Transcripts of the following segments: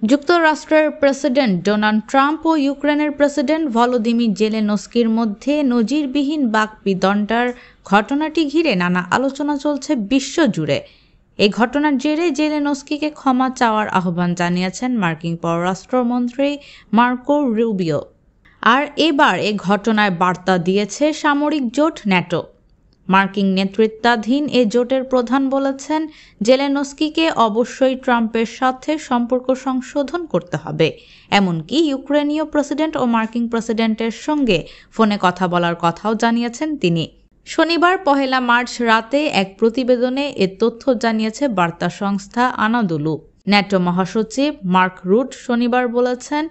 যুক্তরাষ্ট্রের president Donald Trump ও ইউক্রেনের president Volodymyr জেলেনস্কির মধ্যে নজিরবিহীন বাকবিতণ্ডার ঘটনাটি ঘিরে নানা আলোচনা চলছে বিশ্বজুড়ে। এই ঘটনার জেরে জেলেনস্কিকে ক্ষমা চাওয়ার আহ্বান জানিয়েছেন মার্কিন পররাষ্ট্রমন্ত্রী মার্কো রুবিও। আর এবার এ ঘটনায় বার্তা দিয়েছে সামরিক জোট ন্যাটো। মার্কিন নেতৃত্বাধীন এ জোটের প্রধান বলেছেন, জেলেনস্কিকে অবশ্যই ট্রাম্পের সাথে সম্পর্ক সংশোধন করতে হবে। এমনকি ইউক্রেনীয় প্রেসিডেন্ট ও মার্কিন প্রেসিডেন্টের সঙ্গে ফোনে কথা বলার কথাও জানিয়েছেন তিনি। শনিবার 1 মার্চ রাতে এক প্রতিবেদনে এ তথ্য জানিয়েছে বার্তা সংস্থা আনাদোলু। ন্যাটো মহাসচিব মার্ক রুট শনিবার বলেছেন,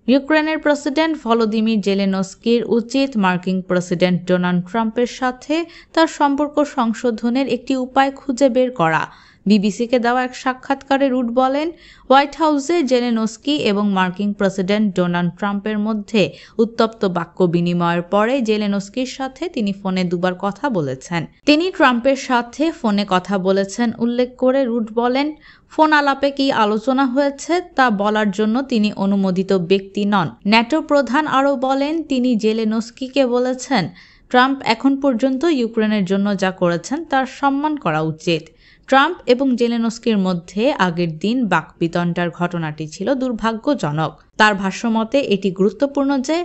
ইউক্রেনের প্রেসিডেন্ট ভলোদিমির জেলেনস্কির উচিত মার্কিন প্রেসিডেন্ট ডোনাল্ড ট্রাম্পের সাথে তার সম্পর্ক সংশোধনের একটি উপায় খুঁজে বের করা। বিবিসিকে দেওয়া এক সাক্ষাৎকারে রুট বলেন, হোয়াইট হাউসে জেলেনস্কি এবং মার্কিন প্রেসিডেন্ট ডোনাল্ড ট্রাম্পের মধ্যে উত্তপ্ত বাক্য বিনিময়ের পরে জেলেনস্কির সাথে তিনি ফোনে দুবার কথা বলেছেন। তিনি ট্রাম্পের সাথে ফোনে কথা বলেছেন উল্লেখ করে রুট বলেন, ফোন আলাপে কি আলোচনা হয়েছে তা বলার জন্য তিনি অনুমোদিত ব্যক্তি নন। ন্যাটো প্রধান আরও বলেন, তিনি জেলেনস্কিকে বলেছেন, ট্রাম্প এখন পর্যন্ত ইউক্রেনের জন্য যা করেছেন তার সম্মান করা উচিত। ট্রাম্প এবং জেলেনস্কির মধ্যে আগের দিন বাকবিতণ্ডার ঘটনাটি ছিল দুর্ভাগ্যজনক। তার ভাষ্যমতে এটি গুরুত্বপূর্ণ যে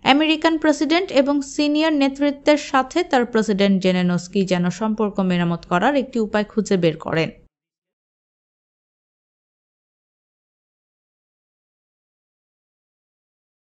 আমেরিকান প্রেসিডেন্ট এবং সিনিয়র নেতৃত্বের সাথে তার প্রেসিডেন্ট জেলেনস্কি যেন সম্পর্ক মেরামত করার একটি উপায় খুঁজে বের করেন।